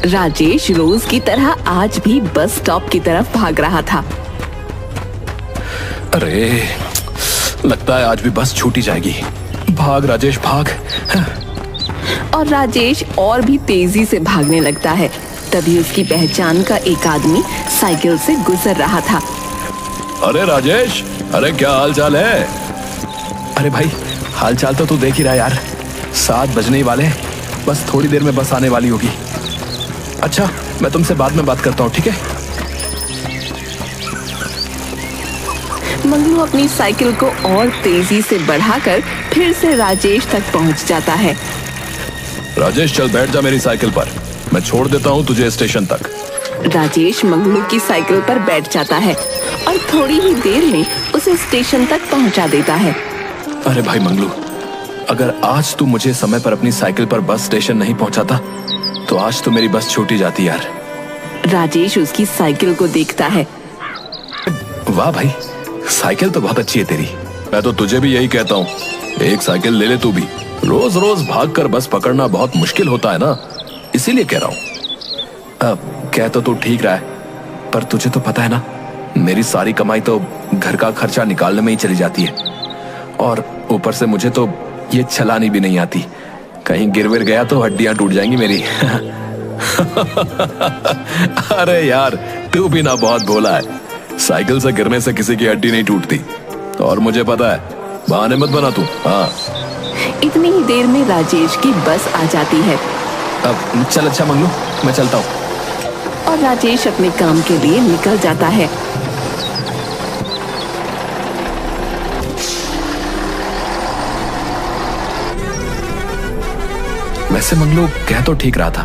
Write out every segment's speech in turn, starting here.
राजेश रोज की तरह आज भी बस स्टॉप की तरफ भाग रहा था। अरे, लगता है आज भी बस छूट ही जाएगी। भाग राजेश भाग। और राजेश और भी तेजी से भागने लगता है। तभी उसकी पहचान का एक आदमी साइकिल से गुजर रहा था। अरे राजेश, अरे क्या हाल चाल है? अरे भाई, हाल चाल तो तू देख ही रहा यार। 7 बजने ही वाले, बस थोड़ी देर में बस आने वाली होगी। अच्छा, मैं तुमसे बाद में बात करता हूँ, ठीक है? मंगलू अपनी साइकिल को और तेजी से बढ़ाकर फिर से राजेश तक पहुंच जाता है। राजेश चल बैठ जा मेरी साइकिल पर, मैं छोड़ देता हूँ तुझे स्टेशन तक। राजेश मंगलू की साइकिल पर बैठ जाता है और थोड़ी ही देर में उसे स्टेशन तक पहुंचा देता है। अरे भाई मंगलू, अगर आज तू मुझे समय पर अपनी साइकिल पर बस स्टेशन नहीं पहुंचाता तो आज तो मेरी बस छूट ही जाती यार। राजेश उसकी साइकिल को देखता है। वाह भाई, साइकिल तो बहुत अच्छी है तेरी। मैं तो तुझे भी यही कहता हूँ, एक साइकिल ले ले तू भी। रोज रोज भागकर बस पकड़ना बहुत मुश्किल होता है ना, इसीलिए कह रहा हूँ। अब कह तो तू ठीक रहा है, पर तुझे तो पता है ना, मेरी सारी कमाई तो घर का खर्चा निकालने में ही चली जाती है। और ऊपर से मुझे तो ये चलानी भी नहीं आती। कहीं गिर विर गया तो हड्डियां टूट जाएंगी मेरी। अरे यार, तू भी ना बहुत भोला है। साइकिल से गिरने से किसी की हड्डी नहीं टूटती, और मुझे पता है। बहाने मत बना तू। हाँ, इतनी ही देर में राजेश की बस आ जाती है। अब चल, अच्छा मंगलू, मैं चलता हूँ। और राजेश अपने काम के लिए निकल जाता है। वैसे मंगलू कह तो ठीक रहा था,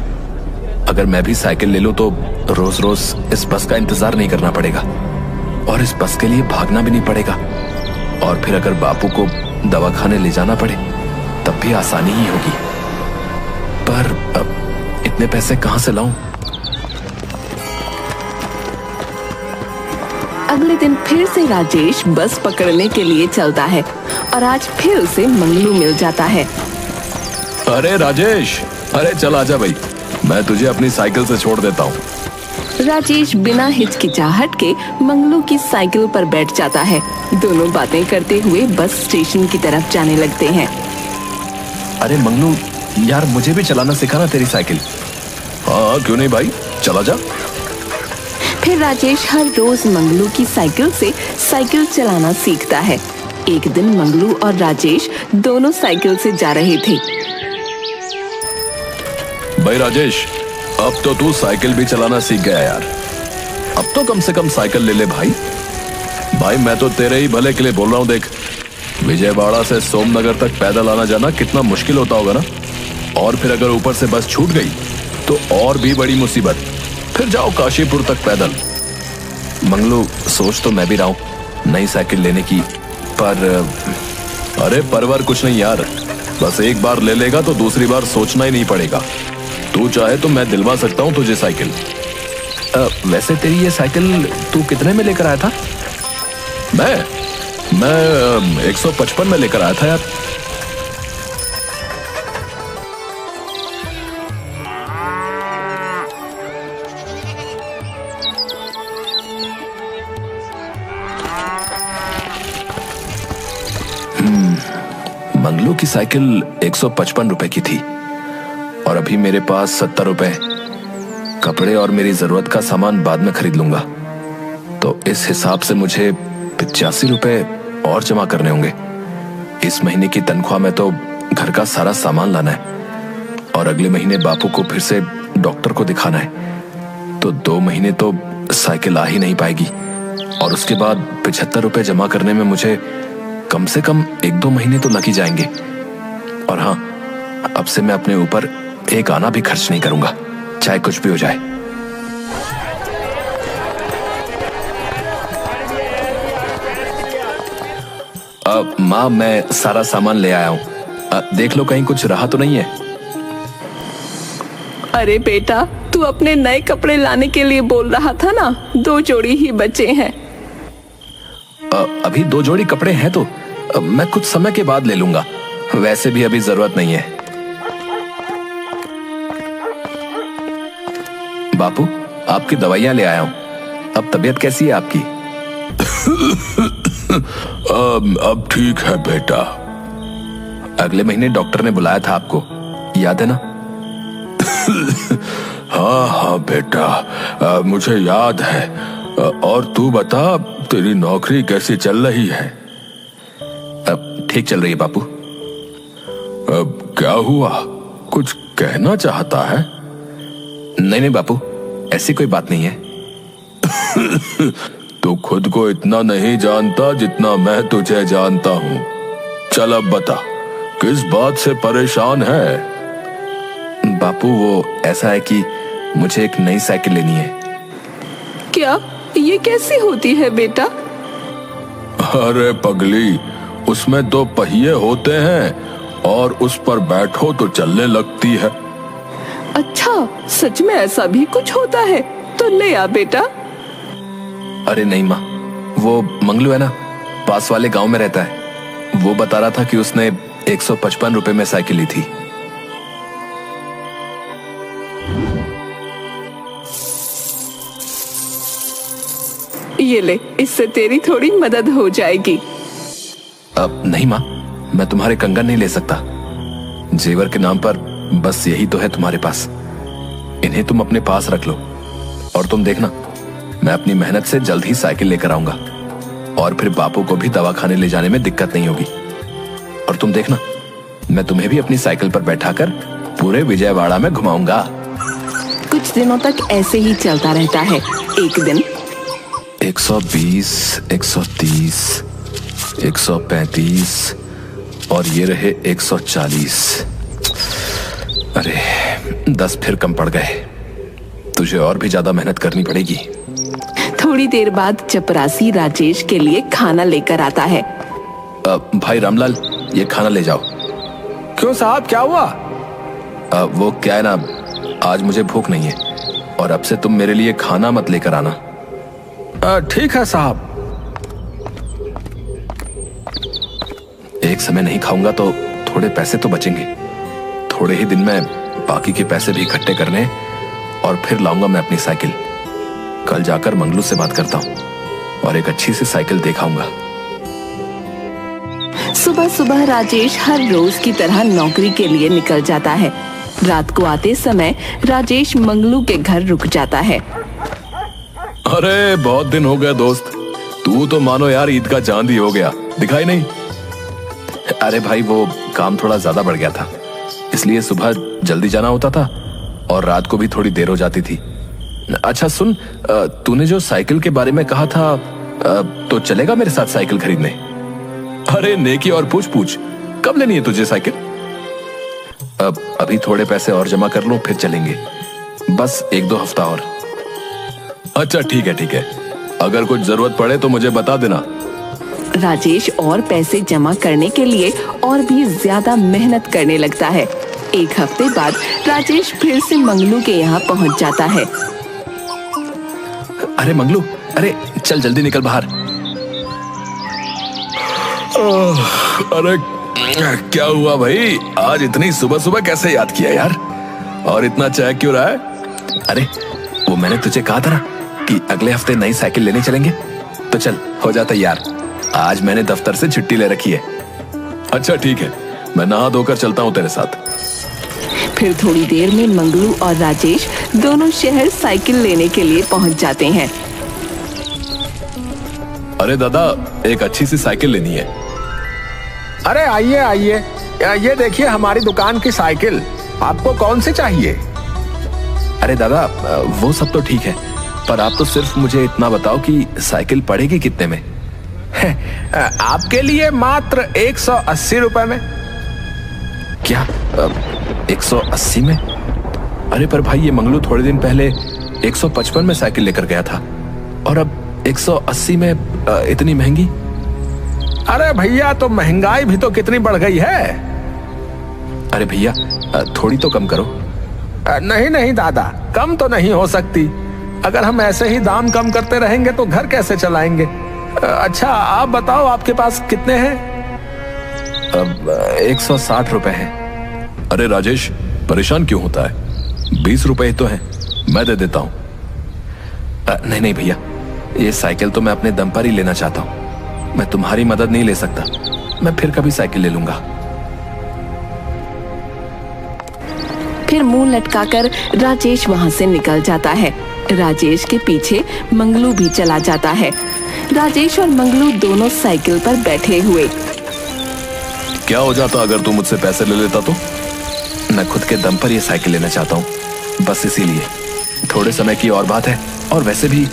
अगर मैं भी साइकिल ले लूं तो रोज रोज इस बस का इंतजार नहीं करना पड़ेगा और इस बस के लिए भागना भी नहीं पड़ेगा। और फिर अगर बापू को दवाखाने ले जाना पड़े तब भी आसानी ही होगी। पर अब इतने पैसे कहां से लाऊं? अगले दिन फिर से राजेश बस पकड़ने के लिए चलता है और आज फिर उसे मंगलू मिल जाता है। अरे राजेश, अरे चल आजा भाई, मैं तुझे अपनी साइकिल से छोड़ देता हूँ। राजेश बिना हिचकिचाहट के मंगलू की साइकिल पर बैठ जाता है। दोनों बातें करते हुए बस स्टेशन की तरफ जाने लगते हैं। अरे मंगलू यार, मुझे भी चलाना सिखाना तेरी साइकिल। हाँ क्यों नहीं भाई, चला जा। फिर राजेश हर रोज मंगलू की साइकिल से साइकिल चलाना सीखता है। एक दिन मंगलू और राजेश दोनों साइकिल से जा रहे थे। भाई राजेश, अब तो तू साइकिल भी चलाना सीख गया यार। अब तो कम से कम साइकिल ले ले भाई। भाई मैं तो तेरे ही भले के लिए बोल रहा हूँ। देख, विजयवाड़ा से सोमनगर तक पैदल आना जाना कितना मुश्किल होता होगा ना। और फिर अगर ऊपर से बस छूट गई तो और भी बड़ी मुसीबत। फिर जाओ काशीपुर तक पैदल। मंगलू, सोच तो मैं भी रहा हूँ नई साइकिल लेने की, पर अरे परवर कुछ नहीं यार, बस एक बार ले लेगा तो दूसरी बार सोचना ही नहीं पड़ेगा। तू चाहे तो मैं दिलवा सकता हूँ तुझे साइकिल। वैसे तेरी ये साइकिल तू कितने में लेकर आया था? मैं 155 में लेकर आया था यार। मंगलू की साइकिल 155 रुपए की थी और अभी मेरे पास 70 रुपए। कपड़े और मेरी जरूरत का सामान बाद में खरीद लूंगा, तो इस हिसाब से मुझे 85 रुपए और जमा करने होंगे। इस महीने की तनख्वाह में तो घर का सारा सामान लाना है और अगले महीने बापू को फिर से डॉक्टर को दिखाना है, तो 2 महीने तो साइकिल आ ही नहीं पाएगी। और उसके बाद 75 रुपए जमा करने में मुझे कम से कम 1-2 महीने तो लग ही जाएंगे। और हाँ, अब से मैं अपने ऊपर एक आना भी खर्च नहीं करूंगा, चाहे कुछ भी हो जाए। माँ, मैं सारा सामान ले आया हूँ, देख लो कहीं कुछ रहा तो नहीं है। अरे बेटा, तू अपने नए कपड़े लाने के लिए बोल रहा था ना, 2 जोड़ी ही बचे हैं। अभी 2 जोड़ी कपड़े हैं तो मैं कुछ समय के बाद ले लूंगा, वैसे भी अभी जरूरत नहीं है। बापू, आपकी दवाइयां ले आया हूं। अब तबीयत कैसी है आपकी? अब ठीक है बेटा। अगले महीने डॉक्टर ने बुलाया था आपको, याद है ना? हाँ बेटा, मुझे याद है। और तू बता, तेरी नौकरी कैसी चल रही है? अब ठीक चल रही है बापू। अब क्या हुआ, कुछ कहना चाहता है? नहीं बापू, ऐसी कोई बात नहीं है। तू खुद को इतना नहीं जानता जितना मैं तुझे जानता हूँ। चल अब बता, किस बात से परेशान है? बापू, वो ऐसा है कि मुझे एक नई साइकिल लेनी है। क्या ये कैसी होती है बेटा? अरे पगली, उसमें 2 पहिए होते हैं और उस पर बैठो तो चलने लगती है। अच्छा, सच में ऐसा भी कुछ होता है? तो ले आ बेटा। अरे नहीं माँ, वो मंगलू है ना, पास वाले गांव में रहता है। वो बता रहा था कि उसने 155 रुपए में साइकिल ली थी। ये ले, इससे तेरी थोड़ी मदद हो जाएगी। अब नहीं माँ, मैं तुम्हारे कंगन नहीं ले सकता। जेवर के नाम पर बस यही तो है तुम्हारे पास। इन्हें तुम अपने पास रख लो और तुम देखना, मैं अपनी मेहनत से जल्द ही साइकिल लेकर आऊंगा और फिर बापू को भी दवा खाने ले जाने में दिक्कत नहीं होगी। और तुम देखना, मैं तुम्हें भी अपनी साइकिल पर बैठाकर पूरे विजयवाड़ा में घुमाऊंगा। कुछ दिनों तक ऐसे ही चलता रहता है। एक दिन 120, 130, 135 और ये रहे 140। अरे 10 फिर कम पड़ गए। तुझे और भी ज्यादा मेहनत करनी पड़ेगी। थोड़ी देर बाद चपरासी राजेश के लिए खाना लेकर आता है। भाई रामलाल, ये खाना ले जाओ। क्यों साहब, क्या हुआ? वो क्या है ना, आज मुझे भूख नहीं है और अब से तुम मेरे लिए खाना मत लेकर आना। ठीक है साहब। एक समय नहीं खाऊंगा तो थोड़े पैसे तो बचेंगे। थोड़े ही दिन में बाकी के पैसे भी इकट्ठे करने और फिर लाऊंगा मैं अपनी साइकिल। कल जाकर मंगलू से बात करता हूँ और एक अच्छी सी साइकिल दिखाऊंगा। सुबह सुबह राजेश हर रोज की तरह नौकरी के लिए निकल जाता है। रात को आते समय राजेश मंगलू के घर रुक जाता है। अरे बहुत दिन हो गया दोस्त, तू तो मानो यार ईद का चांद ही हो गया, दिखाई नहीं। अरे भाई, वो काम थोड़ा ज्यादा बढ़ गया था, इसलिए सुबह जल्दी जाना होता था और रात को भी थोड़ी देर हो जाती थी। अच्छा सुन, तूने जो साइकिल के बारे में कहा था, तो चलेगा मेरे साथ साइकिल खरीदने? अरे नेकी और पूछ पूछ, कब लेनी है तुझे साइकिल? अभी थोड़े पैसे और जमा कर लो, फिर चलेंगे। बस 1-2 हफ्ता और। अच्छा ठीक है, अगर कुछ जरूरत पड़े तो मुझे बता देना। राजेश और पैसे जमा करने के लिए और भी ज्यादा मेहनत करने लगता है। 1 हफ्ते बाद राजेश फिर से मंगलू के यहाँ पहुँच जाता है। अरे मंगलू, अरे चल जल्दी निकल बाहर। अरे क्या हुआ भाई, आज इतनी सुबह सुबह कैसे याद किया यार? और इतना चाय क्यों रहा है? अरे वो मैंने तुझे कहा था ना कि अगले हफ्ते नई साइकिल लेने चलेंगे, तो चल हो जा तैयार। आज मैंने दफ्तर से छुट्टी ले रखी है। अच्छा ठीक है, मैं नहा धोकर चलता हूँ तेरे साथ। फिर थोड़ी देर में मंगलू और राजेश दोनों शहर साइकिल लेने के लिए पहुंच जाते हैं। अरे दादा, एक अच्छी सी साइकिल लेनी है। अरे आइए आइए, ये देखिए हमारी दुकान की साइकिल। आपको कौन सी चाहिए? अरे दादा, वो सब तो ठीक है, पर आप तो सिर्फ मुझे इतना बताओ कि साइकिल पड़ेगी कितने में? आपके लिए मात्र 180 रुपए में। क्या 180 में? अरे पर भाई, ये मंगलू थोड़े दिन पहले 155 में साइकिल लेकर गया था और अब 180 में इतनी महंगी? अरे भैया, तो महंगाई भी तो कितनी बढ़ गई है। अरे भैया, थोड़ी तो कम करो। नहीं नहीं दादा, कम तो नहीं हो सकती। अगर हम ऐसे ही दाम कम करते रहेंगे तो घर कैसे चलाएंगे? अच्छा आप बताओ, आपके पास कितने हैं? अब 160 रुपए हैं। अरे राजेश, परेशान क्यों होता है? 20 रुपए ही तो हैं, मैं दे देता हूँ। नहीं नहीं भैया, ये साइकिल तो मैं अपने दम पर ही लेना चाहता हूँ। मैं तुम्हारी मदद नहीं ले सकता। मैं फिर कभी साइकिल ले लूंगा। फिर मुंह लटकाकर राजेश वहां से निकल जाता है। राजेश के पीछे मंगलू भी चला जाता है। राजेश और मंगलू दोनों साइकिल पर बैठे हुए। क्या हो जाता अगर तू मुझसे पैसे ले लेता तो? मैं खुद के दम पर ये साइकिल लेना चाहता हूँ, बस इसीलिए। थोड़े समय की और बात है, और वैसे भी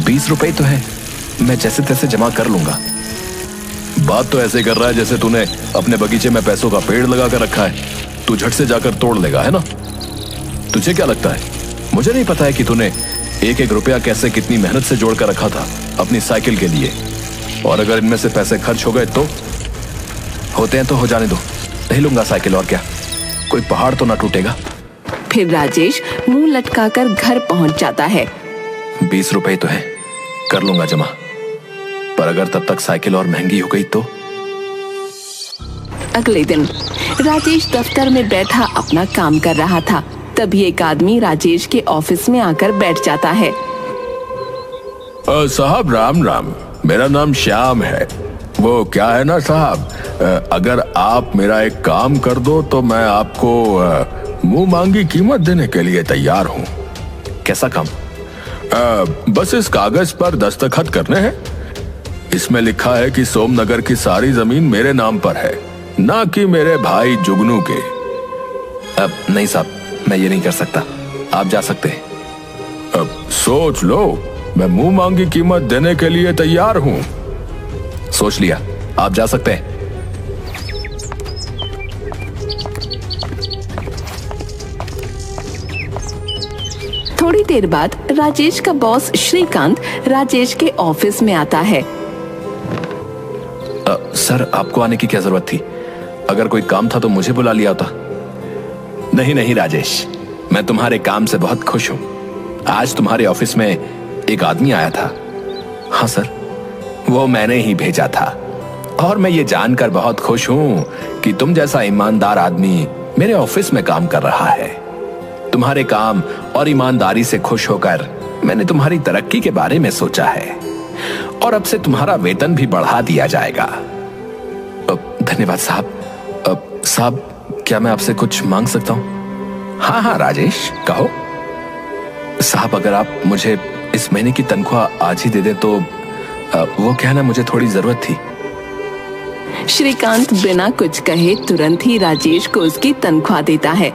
20 रुपए तो है, मैं जैसे तैसे जमा कर लूंगा। बात तो ऐसे कर रहा है जैसे तूने अपने बगीचे में पैसों का पेड़ लगा कर रखा है। तू झट से जाकर तोड़ लेगा, है ना? तुझे क्या लगता है मुझे नहीं पता है कि तूने एक एक रुपया कैसे कितनी मेहनत से जोड़ कर रखा था अपनी साइकिल के लिए? और अगर इनमें से पैसे खर्च हो गए तो? होते हैं तो हो जाने दो, नहीं लूंगा साइकिल। और क्या, कोई पहाड़ तो ना टूटेगा। फिर राजेश मुंह लटकाकर घर पहुंच जाता है। 20 रुपए तो है, कर लूंगा जमा। पर अगर तब तक साइकिल और महंगी हो गई तो? अगले दिन राजेश दफ्तर में बैठा अपना काम कर रहा था। तभी एक आदमी राजेश के ऑफिस में आकर बैठ जाता है। साहब राम राम, मेरा नाम श्याम है। वो क्या है ना साहब, अगर आप मेरा एक काम कर दो तो मैं आपको मुंह मांगी कीमत देने के लिए तैयार हूँ। कैसा काम? बस इस कागज पर दस्तखत करने हैं। इसमें लिखा है कि सोमनगर की सारी जमीन मेरे नाम पर है, ना कि मेरे भाई जुगनू के। नहीं साहब, मैं ये नहीं कर सकता, आप जा सकते हैं। अब सोच लो, मैं मुंह मांगी कीमत देने के लिए तैयार हूँ। सोच लिया, आप जा सकते हैं। थोड़ी देर बाद राजेश का बॉस श्रीकांत राजेश के ऑफिस में आता है। सर, आपको आने की क्या जरूरत थी? अगर कोई काम था तो मुझे बुला लिया होता। नहीं नहीं राजेश, मैं तुम्हारे काम से बहुत खुश हूं। आज तुम्हारे ऑफिस में एक आदमी आया था। हाँ सर, वो मैंने ही भेजा था। और मैं ये जानकर बहुत खुश हूं कि तुम जैसा ईमानदार आदमी मेरे ऑफिस में काम कर रहा है। तुम्हारे काम और ईमानदारी से खुश होकर मैंने तुम्हारी तरक्की के बारे में सोचा है, और अब से तुम्हारा वेतन भी बढ़ा दिया जाएगा। धन्यवाद साहब। साहब, क्या मैं आपसे कुछ मांग सकता हूँ? हाँ हाँ राजेश, कहो। साहब, अगर आप मुझे इस महीने की तनख्वाह आज ही दे दें तो वो क्या ना, मुझे थोड़ी जरूरत थी। श्रीकांत बिना कुछ कहे तुरंत ही राजेश को उसकी तनख्वाह देता है।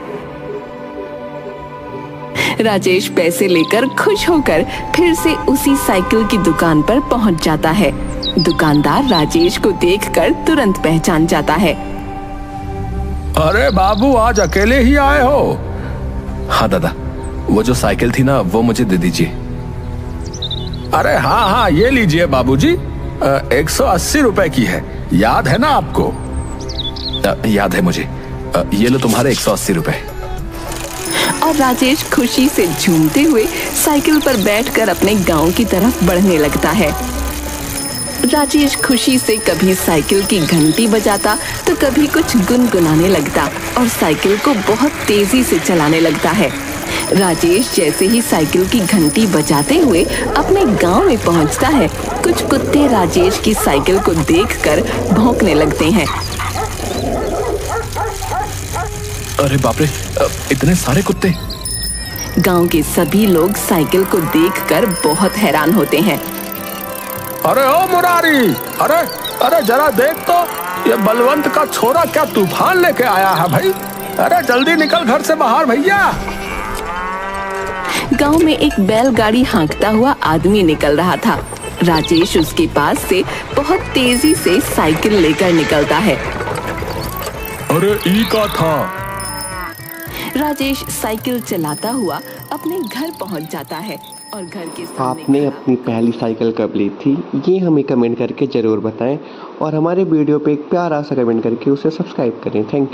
राजेश पैसे लेकर खुश होकर फिर से उसी साइकिल की दुकान पर पहुंच जाता है। दुकानदार राजेश को देखकर तुरंत पहचान जाता है। अरे बाबू, आज अकेले ही आए हो? हाँ दादा, वो जो साइकिल थी ना, वो मुझे दे दीजिए। अरे हाँ, ये लीजिए बाबूजी, 180 रुपए की है। याद है ना आपको? याद है मुझे। ये लो तुम्हारे 180 रुपए। और राजेश खुशी से झूमते हुए साइकिल पर बैठकर अपने गांव की तरफ बढ़ने लगता है। राजेश खुशी से कभी साइकिल की घंटी बजाता तो कभी कुछ गुनगुनाने लगता और साइकिल को बहुत तेजी से चलाने लगता है। राजेश जैसे ही साइकिल की घंटी बजाते हुए अपने गांव में पहुंचता है, कुछ कुत्ते राजेश की साइकिल को देखकर भौंकने लगते हैं। अरे बाप रे, इतने सारे कुत्ते! गांव के सभी लोग साइकिल को देखकर बहुत हैरान होते हैं। अरे ओ मुरारी, अरे जरा देख तो, ये बलवंत का छोरा क्या तूफान लेके आया है भाई। अरे जल्दी निकल घर से बाहर भैया। गांव में एक बैलगाड़ी हाँकता हुआ आदमी निकल रहा था। राजेश उसके पास से बहुत तेजी से साइकिल लेकर निकलता है। अरे ई का था। राजेश साइकिल चलाता हुआ अपने घर पहुंच जाता है और घर के सामने आपने अपनी पहली साइकिल कब ली थी, ये हमें कमेंट करके ज़रूर बताएं और हमारे वीडियो पे एक प्यारा सा कमेंट करके उसे सब्सक्राइब करें। Thank you.